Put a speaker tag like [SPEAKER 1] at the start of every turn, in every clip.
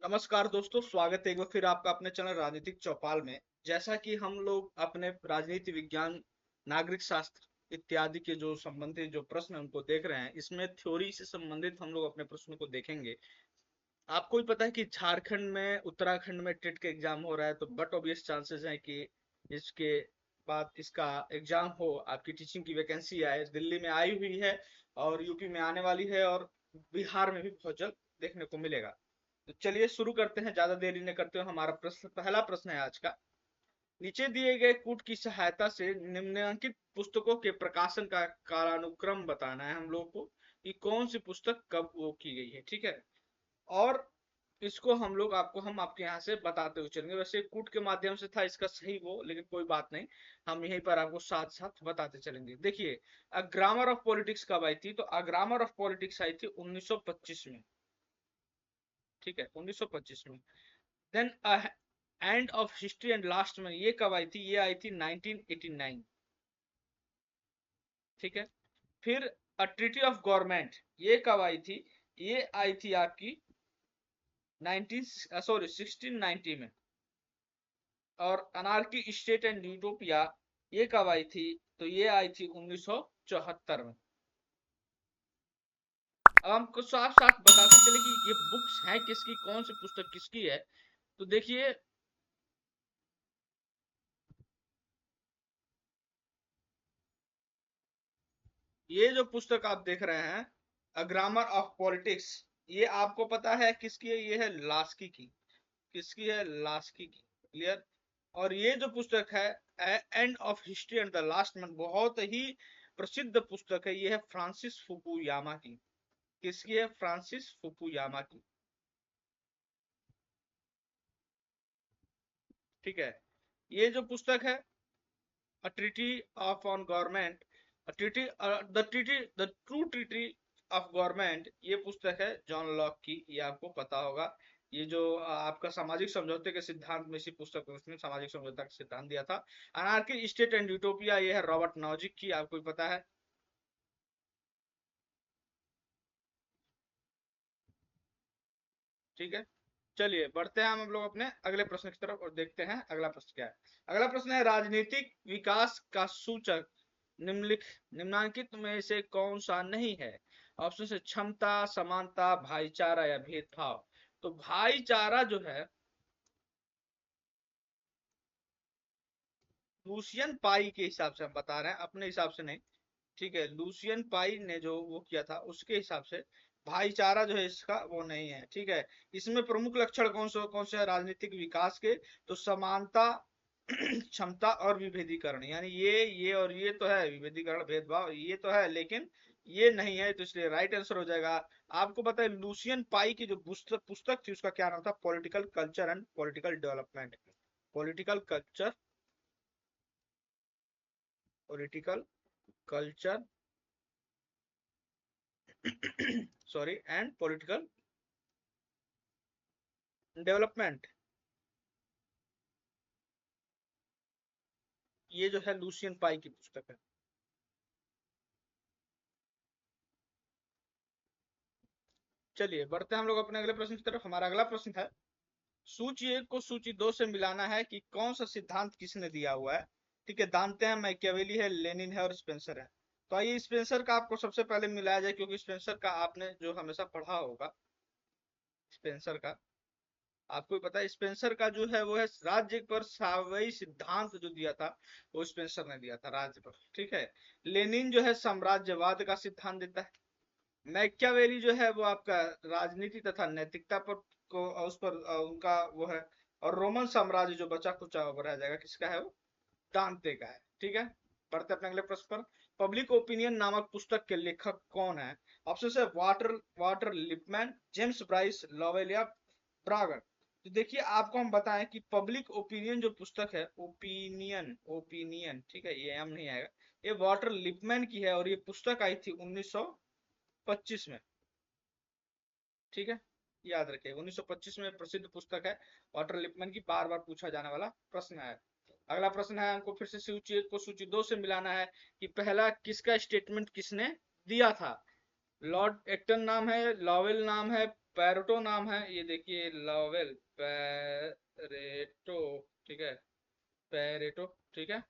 [SPEAKER 1] नमस्कार दोस्तों, स्वागत है एक बार फिर आपका अपने चैनल राजनीतिक चौपाल में। जैसा कि हम लोग अपने राजनीति विज्ञान, नागरिक शास्त्र इत्यादि के जो संबंधित जो प्रश्न हैं उनको देख रहे हैं, इसमें थ्योरी से संबंधित हम लोग अपने प्रश्नों को देखेंगे। आपको भी पता है कि झारखंड में, उत्तराखंड में टेट के एग्जाम हो रहा है, तो बट ऑब्वियस चांसेस हैं कि इसके बाद इसका एग्जाम हो, आपकी टीचिंग की वैकेंसी आए। दिल्ली में आई हुई है और यूपी में आने वाली है और बिहार में भी बहुत जल्द देखने को मिलेगा। तो चलिए शुरू करते हैं, ज्यादा देरी न करते हुए। हमारा प्रश्न, पहला प्रश्न है आज का। नीचे दिए गए कूट की सहायता से निम्नलिखित पुस्तकों के प्रकाशन का कालानुक्रम बताना है हम लोग को, कि कौन सी पुस्तक कब वो की गई है। ठीक है, और इसको हम आपके यहाँ से बताते हुए चलेंगे। वैसे कूट के माध्यम से था इसका सही वो, लेकिन कोई बात नहीं, हम यहीं पर आपको साथ साथ बताते चलेंगे। देखिए, अ ग्रामर ऑफ पॉलिटिक्स कब आई थी? तो अ ग्रामर ऑफ पॉलिटिक्स आई थी 1925 में। ठीक है, 1925 में। Then end of history and last में ये कब आई थी? ये आई थी 1989। ठीक है, फिर अ ट्रीटी ऑफ गवर्नमेंट ये कब आई थी? ये आई थी आपकी 1690 में। और अनार्की स्टेट एंड यूटोपिया ये कब आई थी? तो ये आई थी 1974 में। अब हमको साफ साफ बताते चले कि ये बुक्स हैं किसकी, कौन सी पुस्तक किसकी है। तो देखिए, ये जो पुस्तक आप देख रहे हैं, अ ग्रामर ऑफ पॉलिटिक्स, ये आपको पता है किसकी है? ये है लास्की की। किसकी है? लास्की की। क्लियर? और ये जो पुस्तक है, and of history and the last man, बहुत ही प्रसिद्ध पुस्तक है। ये है फ्रांसिस फुकुयामा की। किसकी है? फ्रांसिस फुकुयामा की। ठीक है, ये जो पुस्तक है, a treaty of on government, a treaty the treaty the true treaty of government, ये पुस्तक है जॉन लॉक की। ये आपको पता होगा। ये जो आपका सामाजिक समझौते के सिद्धांत में, इसी पुस्तक में उसने सामाजिक समझौता का सिद्धांत दिया था। अनार्की स्टेट एंड यूटोपिया ये है रॉबर्ट नॉजिक की, आपको भी पता है। ठीक है, चलिए बढ़ते हैं हम लोग अपने अगले प्रश्न की तरफ और देखते हैं अगला प्रश्न क्या है। अगला प्रश्न है, राजनीतिक विकास का सूचक निम्नलिखित में से कौन सा नहीं है? ऑप्शन से क्षमता, समानता, भाईचारा या भेदभाव। तो भाईचारा जो है, लूसियन पाई के हिसाब से हम बता रहे हैं, अपने हिसाब से नहीं। ठीक है, लूसियन पाई ने जो वो किया था उसके हिसाब से भाईचारा जो है इसका वो नहीं है। ठीक है, इसमें प्रमुख लक्षण कौन से है राजनीतिक विकास के? तो समानता, क्षमता और विभेदीकरण। यानी ये और ये तो है, विभेदीकरण भेदभाव ये तो है, लेकिन ये नहीं है, तो इसलिए राइट आंसर हो जाएगा। आपको पता है लूसियन पाई की जो पुस्तक पुस्तक थी उसका क्या नाम था? Political culture and political development. Political culture, political culture sorry, and political development, ये जो है लूसियन पाई की पुस्तक है। चलिए बढ़ते हैं हम लोग अपने अगले प्रश्न की तरफ। हमारा अगला प्रश्न है, सूची एक को सूची दो से मिलाना है कि कौन सा सिद्धांत किसने दिया हुआ है। ठीक है, जानते हैं मैकियावेली है, लेनिन है और स्पेंसर है। तो आइए स्पेंसर का आपको सबसे पहले मिलाया जाए, क्योंकि स्पेंसर का आपने जो हमेशा पढ़ा होगा। स्पेंसर का आपको भी पता है, स्पेंसर का जो है वो है राज्य पर सावयी सिद्धांत जो दिया था, वो स्पेंसर ने दिया था राज्य पर। ठीक है, लेनिन जो है साम्राज्यवाद का सिद्धांत देता है। मैकियावेली जो है वो आपका राजनीति तथा नैतिकता पर को उस पर उनका वो है। और रोमन साम्राज्य जो बचा खुचा वो रह जाएगा, किसका है? वो दांते का है। ठीक है, बढ़ते अपने अगले प्रश्न पर। पब्लिक ओपिनियन नामक पुस्तक के लेखक कौन है? ऑप्शन है Walter Walter Lippmann, James Bryce, Lowell या ब्रागर। तो देखिए, आपको हम बताएं कि पब्लिक ओपिनियन जो पुस्तक है, ओपिनियन ओपिनियन, ठीक है, ये एम नहीं आएगा, ये वाटर लिपमैन की है और ये पुस्तक आई थी 1925 में। ठीक है, याद रखिए 1925 में प्रसिद्ध पुस्तक है वाटर लिपमैन की, बार बार पूछा जाने वाला प्रश्न है। अगला प्रश्न है, हमको फिर से सूची एक को सूची दो से मिलाना है कि पहला किसका स्टेटमेंट किसने दिया था। लॉर्ड एक्टन नाम है, लॉवेल नाम है, पैरेटो नाम है, ये देखिए लॉवेल पैरेटो, ठीक है, पैरेटो, ठीक है,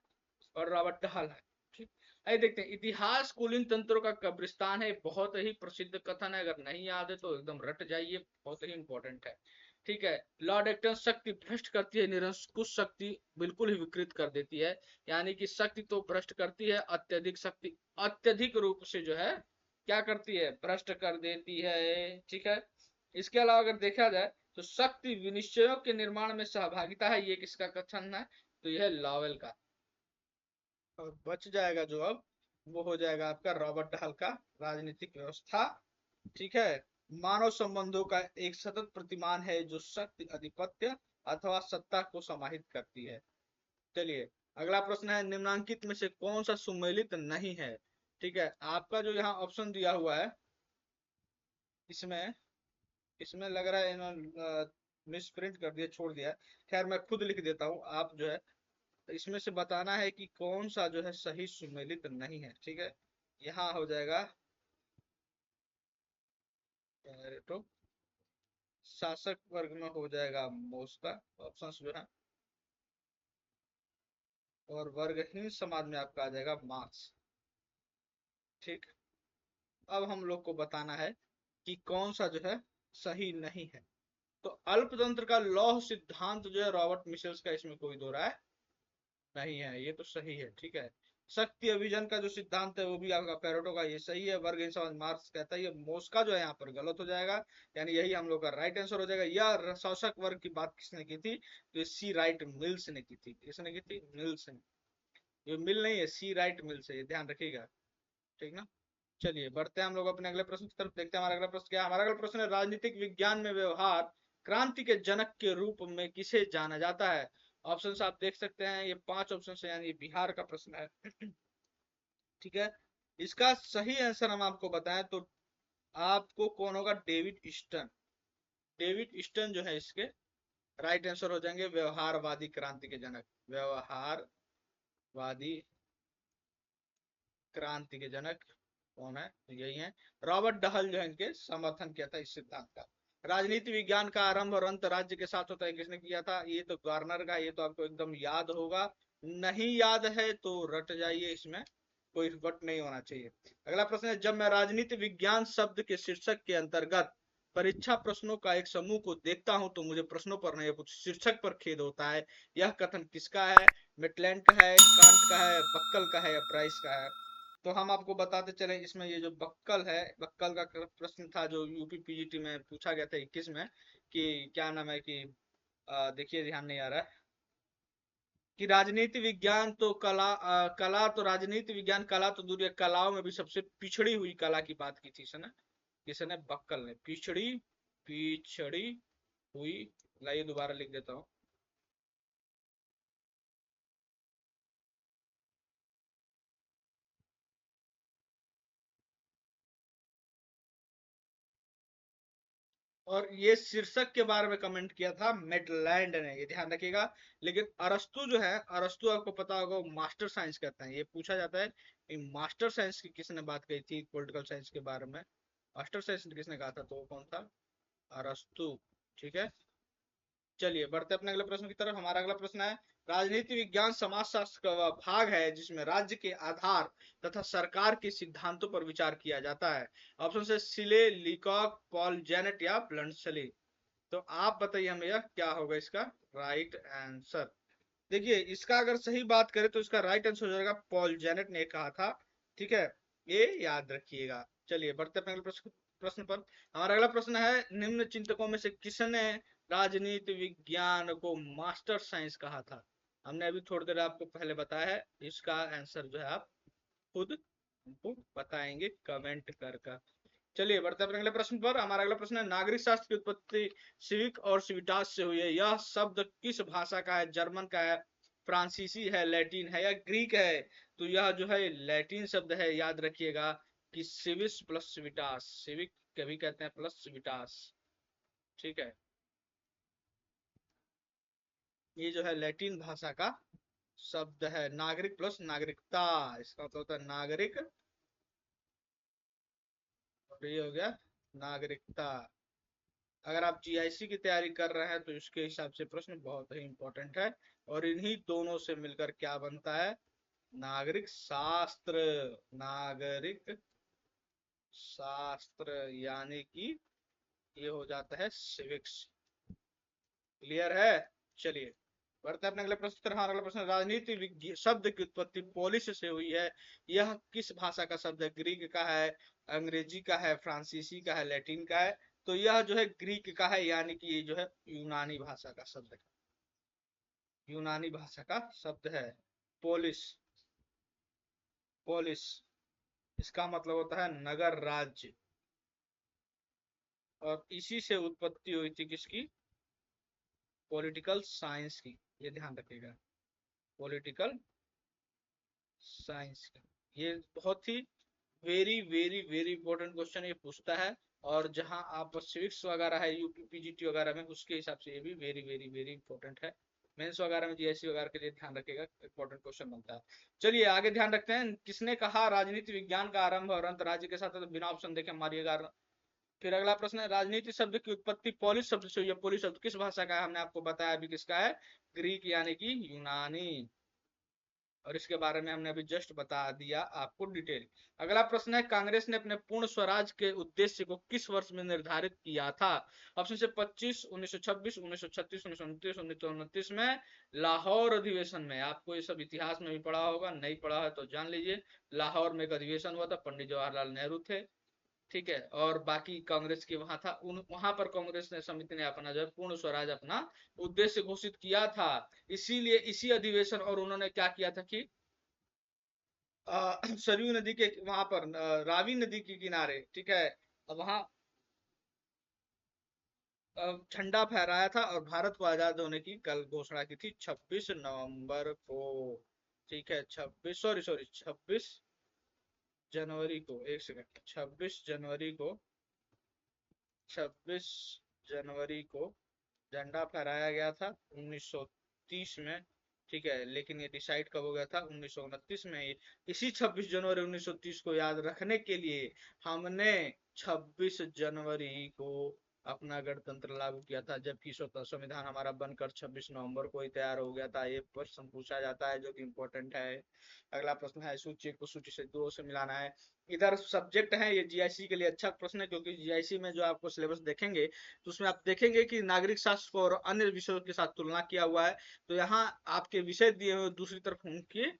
[SPEAKER 1] और रॉबर्ट हल है, ठीक। आइए देखते हैं, इतिहास कूलिंग तंत्रों का कब्रिस्तान है, बहुत ही प्रसिद्ध कथन है, अगर नहीं याद है तो एकदम रट जाइए, बहुत ही इंपॉर्टेंट है, ठीक है। लॉर्ड एक्टन शक्ति भ्रष्ट करती है, निरंकुश शक्ति बिल्कुल ही विकृत कर देती है, यानी कि शक्ति तो भ्रष्ट करती है, अत्यधिक शक्ति अत्यधिक रूप से जो है क्या करती है, भ्रष्ट कर देती है, ठीक है। इसके अलावा अगर देखा जाए तो शक्ति विनिश्चयों के निर्माण में सहभागिता है, ये किसका कथन है, तो यह लॉवेल का। और बच जाएगा जो अब, वो हो जाएगा आपका रॉबर्ट हल का राजनीतिक व्यवस्था, ठीक है। मानव संबंधों का एक सतत प्रतिमान है जो शक्ति अधिपत्य अथवा सत्ता को समाहित करती है। चलिए अगला प्रश्न है, निम्नांकित में से कौन सा सुमेलित नहीं है, ठीक है। आपका जो यहाँ ऑप्शन दिया हुआ है, इसमें इसमें लग रहा है इन्होंने मिस प्रिंट कर दिया, छोड़ दिया, खैर मैं खुद लिख देता हूँ, आप जो है इसमें से बताना है कि कौन सा जो है सही सुमेलित नहीं है, ठीक है। यहाँ हो जाएगा तो शासक वर्ग में हो जाएगा मोस्का, ऑप्शन जो है, और वर्गहीन समाज में आपका आ जाएगा मार्क्स, ठीक। अब हम लोग को बताना है कि कौन सा जो है सही नहीं है। तो अल्पतंत्र का लौह सिद्धांत जो है रॉबर्ट मिशेल्स का, इसमें कोई दो राय नहीं है, ये तो सही है, ठीक है। शक्ति अभियान का जो सिद्धांत है वो भी आपका पेरेटो का, ये सही है। वर्ग समाज मार्क्स कहता है, ये मोस्का जो है यहाँ पर गलत हो जाएगा, यानी यही हम लोग का राइट आंसर हो जाएगा। यह शोषक वर्ग की बात किसने की थी, तो ये सी राइट मिल्स ने की थी, किसने की थी, मिल्स ने, ये मिल नहीं है, सी राइट मिल्स है, ये ध्यान रखिएगा, ठीक ना। चलिए बढ़ते हैं हम लोग अपने अगले प्रश्न की तरफ, देखते हैं हमारा अगला प्रश्न क्या है। हमारा अगला प्रश्न है, राजनीतिक विज्ञान में व्यवहार क्रांति के जनक के रूप में किसे जाना जाता है। ऑप्शन आप देख सकते हैं, ये 5 ऑप्शन है, यानी बिहार का प्रश्न है, ठीक है। इसका सही आंसर हम आपको बताएं तो आपको कौन होगा, डेविड ईस्टन, डेविड ईस्टन जो है इसके राइट आंसर हो जाएंगे, व्यवहारवादी क्रांति के जनक, व्यवहारवादी क्रांति के जनक कौन है, तो यही है रॉबर्ट डहल, जो है इनके समर्थन किया था इस सिद्धांत का। राजनीति विज्ञान का आरंभ और अंत राज्य के साथ होता है, किसने किया था, ये तो गार्नर का, ये तो आपको एकदम याद होगा, नहीं याद है तो रट जाइए, इसमें कोई वट नहीं होना चाहिए। अगला प्रश्न है, जब मैं राजनीति विज्ञान शब्द के शीर्षक के अंतर्गत परीक्षा प्रश्नों का एक समूह को देखता हूं तो मुझे प्रश्नों पर नहीं कुछ शीर्षक पर खेद होता है, यह कथन किसका है, मिटलैंड का है, कांट का है, बक्कल का है, या प्राइस का है। तो हम आपको बताते चले, इसमें ये जो बक्कल है, बक्कल का प्रश्न था जो यूपी पीजीटी में पूछा गया था 21 में, कि क्या नाम है कि देखिए ध्यान नहीं आ रहा है, कि राजनीति विज्ञान तो कला तो राजनीति विज्ञान कला तो दूर है, कलाओं में भी सबसे पिछड़ी हुई कला की बात की थी इसने, किसने, बक्कल ने, पिछड़ी पिछड़ी हुई, लाइए दोबारा लिख देता हूँ। और ये शीर्षक के बारे में कमेंट किया था मेटलैंड ने, ये ध्यान रखिएगा। लेकिन अरस्तु जो है, अरस्तु आपको पता होगा मास्टर साइंस कहते हैं, ये पूछा जाता है कि मास्टर साइंस की किसने बात कही थी पॉलिटिकल साइंस के बारे में, मास्टर साइंस किसने कहा था, तो वो कौन था, अरस्तु, ठीक है। चलिए बढ़ते अपने अगले प्रश्न की तरफ। हमारा अगला प्रश्न है, राजनीति विज्ञान समाजशास्त्र का वह भाग है जिसमें राज्य के आधार तथा सरकार के सिद्धांतों पर विचार किया जाता है। ऑप्शन है सिले, लीकॉक, पॉल जेनेट या ब्लंटसली। तो आप बताइए हमें यह क्या होगा इसका राइट आंसर। देखिए इसका अगर सही बात करें तो इसका राइट आंसर हो जाएगा पॉल जेनेट ने कहा था, ठीक है, ये याद रखिएगा। चलिए बढ़ते हैं अगले प्रश्न प्रश्न पर। हमारा अगला प्रश्न है, निम्न चिंतकों में से किसने राजनीति विज्ञान को मास्टर साइंस कहा था। हमने अभी थोड़ी देर आपको पहले बताया है, इसका आंसर जो है आप खुद हमको बताएंगे कमेंट कर। चलिए बढ़ते हैं अगले प्रश्न पर। हमारा अगला प्रश्न है, नागरिक शास्त्र की उत्पत्ति सिविक और सिविटास से हुई है, यह शब्द किस भाषा का है, जर्मन का है, फ्रांसीसी है, लैटिन है या ग्रीक है। तो यह जो है लैटिन शब्द है, याद रखिएगा कि सिविस प्लस सिविटास, सिविक कभी कहते हैं प्लस सिविटास, ठीक है। ये जो है लैटिन भाषा का शब्द है, नागरिक प्लस नागरिकता, इसका मतलब होता है नागरिक, और ये हो गया नागरिकता, अगर आप जीआईसी की तैयारी कर रहे हैं तो इसके हिसाब से प्रश्न बहुत ही इंपॉर्टेंट है। और इन्हीं दोनों से मिलकर क्या बनता है? नागरिक शास्त्र। नागरिक शास्त्र यानी कि ये हो जाता है सिविक्स। क्लियर है? चलिए बढ़ते हैं अपने अगले प्रश्न की तरफ। हमारा अगला प्रश्न, राजनीति शब्द की उत्पत्ति पोलिश से हुई है। यह किस भाषा का शब्द है? ग्रीक का है, अंग्रेजी का है, फ्रांसीसी का है, लैटिन का है? तो यह जो है ग्रीक का है, यानी कि ये जो है यूनानी भाषा का शब्द है। यूनानी भाषा का शब्द है पोलिश। पोलिश इसका मतलब होता है नगर राज्य। और इसी से उत्पत्ति हुई थी किसकी? पॉलिटिकल साइंस की। ये ध्यान रखिएगा, पॉलिटिकल साइंस का। ये बहुत ही very very very important question ये पूछता है। और जहां आप सिविक्स वगैरह है यूपी पीजीटी वगैरह में, उसके हिसाब से ये भी वेरी वेरी वेरी इंपॉर्टेंट है। मेंस वगैरह में, जीएससी वगैरह के लिए ध्यान रखिएगा, इंपॉर्टेंट क्वेश्चन बनता है। चलिए आगे ध्यान रखते हैं। किसने कहा राजनीति विज्ञान का आरंभ और अंत राज्य के साथ है? तो बिना ऑप्शन देखे मारिएगा। फिर अगला प्रश्न है, राजनीति शब्द की उत्पत्ति पोलिश शब्द से हुई है। पोलिश शब्द किस भाषा का है? हमने आपको बताया अभी किसका है, ग्रीक यानी कि यूनानी। और इसके बारे में हमने अभी जस्ट बता दिया आपको डिटेल। अगला प्रश्न है, कांग्रेस ने अपने पूर्ण स्वराज के उद्देश्य को किस वर्ष में निर्धारित किया था? ऑप्शन से 25, 1926, 1936, 1929, 1929 में। लाहौर अधिवेशन में। आपको ये सब इतिहास में भी पढ़ा होगा, नहीं पढ़ा है तो जान लीजिए। लाहौर में एक अधिवेशन हुआ था, पंडित जवाहरलाल नेहरू थे, ठीक है। और बाकी कांग्रेस के वहां था, वहां पर कांग्रेस ने समिति ने अपना जो पूर्ण स्वराज अपना उद्देश्य घोषित किया था। इसीलिए इसी अधिवेशन, और उन्होंने क्या किया था कि सरयू नदी के वहां पर रावी नदी के किनारे, ठीक है, वहां झंडा फहराया था और भारत को आजाद होने की कल घोषणा की थी 26 नवंबर को। ठीक है, 26, सॉरी सॉरी 26 जनवरी को, एक सेकंड, 26 जनवरी को झंडा फहराया गया था 1930 में। ठीक है, लेकिन ये डिसाइड कब हो गया था? 1929 में। इसी 26 जनवरी 1930 को याद रखने के लिए हमने 26 जनवरी को अपना गणतंत्र लागू किया था, जबकि स्वतः संविधान हमारा बनकर 26 नवंबर को ही तैयार हो गया था। ये प्रश्न पूछा जाता है जो कि इम्पोर्टेंट है। अगला प्रश्न है, सूची को सूची से दो से मिलाना है। इधर सब्जेक्ट है, ये जीआईसी के लिए अच्छा प्रश्न है, क्योंकि जीआईसी में जो आपको सिलेबस देखेंगे तो उसमें आप देखेंगे कि नागरिक शास्त्र को और अन्य विषयों के साथ तुलना किया हुआ है। तो यहाँ आपके विषय दिए हुए, दूसरी तरफ उनके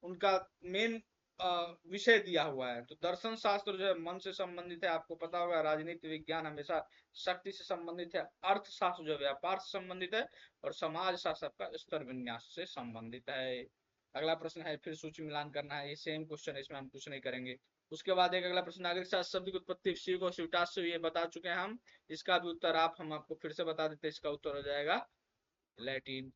[SPEAKER 1] उनका मेन विषय दिया हुआ है। तो दर्शन शास्त्र जो है मन से संबंधित है, आपको पता होगा। राजनीति विज्ञान हमेशा शक्ति से संबंधित है। अर्थशास्त्र जो व्यापार से संबंधित है। और समाज शास्त्र का स्तर विन्यास से संबंधित है। अगला प्रश्न है, फिर सूची मिलान करना है। ये सेम क्वेश्चन है, इसमें हम कुछ नहीं करेंगे। उसके बाद एक अगला प्रश्न, नागरिक शास्त्र शब्द की उत्पत्ति शिव और शिवटास से, ये बता चुके हैं हम। इसका भी उत्तर हम आपको फिर से बता देते हैं। इसका उत्तर हो जाएगा लैटिन।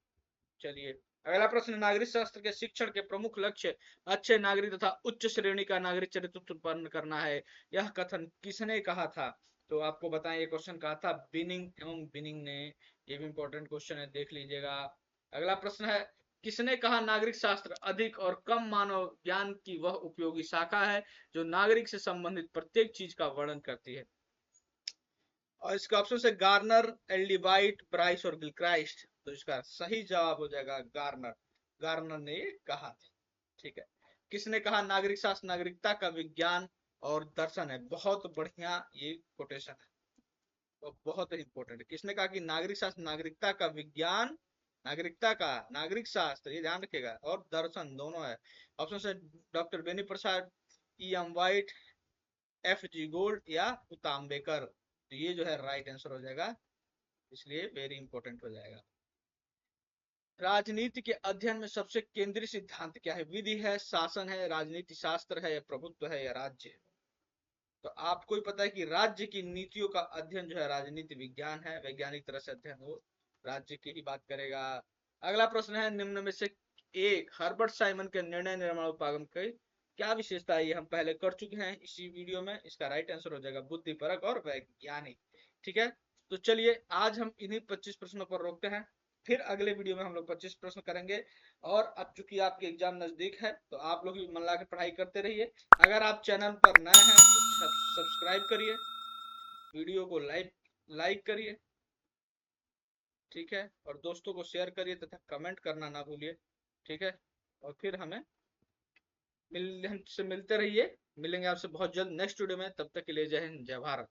[SPEAKER 1] चलिए अगला प्रश्न, नागरिक शास्त्र के शिक्षण के प्रमुख लक्ष्य अच्छे नागरिक तथा उच्च श्रेणी का नागरिक चरित्र उत्पन्न करना है। यह कथन किसने कहा था? तो आपको बताएं, ये क्वेश्चन कहा था बिनिंग एवं बिनिंग ने। ये भी इंपॉर्टेंट क्वेश्चन है, देख लीजिएगा। अगला प्रश्न है, किसने कहा नागरिक शास्त्र अधिक और कम मानव ज्ञान की वह उपयोगी शाखा है जो नागरिक से संबंधित प्रत्येक चीज का वर्णन करती है? और इसका ऑप्शन है गार्नर, एल्डीबाइट, ब्राइस और गिलक्राइस्ट। तो इसका सही जवाब हो जाएगा गार्नर। गार्नर ने ये कहा था। ठीक है, किसने कहा नागरिक शास्त्र नागरिकता का विज्ञान और दर्शन है? बहुत बढ़िया ये कोटेशन है, तो बहुत ही इंपॉर्टेंट है। किसने कहा कि नागरिक शास्त्र नागरिकता का विज्ञान, नागरिकता का नागरिक शास्त्र, ये ध्यान रखिएगा, और दर्शन दोनों है। ऑप्शन है doctor Beni Prasad, E M White, F G Gold या उताम्बेकर। तो ये जो है राइट आंसर हो जाएगा, इसलिए वेरी इंपॉर्टेंट हो जाएगा। राजनीति के अध्ययन में सबसे केंद्रीय सिद्धांत क्या है? विधि है, शासन है, राजनीति शास्त्र है, या प्रभुत्व है, या राज्य है? तो आपको ही पता है कि राज्य की नीतियों का अध्ययन जो है राजनीति विज्ञान है। वैज्ञानिक तरह से अध्ययन हो, राज्य की ही बात करेगा। अगला प्रश्न है, निम्न में से एक हर्बर्ट साइमन के निर्णय निर्माण उपागम की क्या विशेषता है? ये हम पहले कर चुके हैं इसी वीडियो में। इसका राइट आंसर हो जाएगा बुद्धिपरक और वैज्ञानिक। ठीक है, तो चलिए आज हम इन्हीं 25 प्रश्नों पर रोकते हैं। फिर अगले वीडियो में हम लोग 25 प्रश्न करेंगे। और अब चूंकि आपके एग्जाम नजदीक है तो आप लोग भी मन लगा के पढ़ाई करते रहिए। अगर आप चैनल पर नए हैं तो सब्सक्राइब करिए, वीडियो को लाइक लाइक करिए, ठीक है, और दोस्तों को शेयर करिए तथा कमेंट करना ना भूलिए, ठीक है। और फिर हमें हमसे मिलते रहिए, मिलेंगे आपसे बहुत जल्द नेक्स्ट वीडियो में। तब तक के लिए जय हिंद, जय भारत।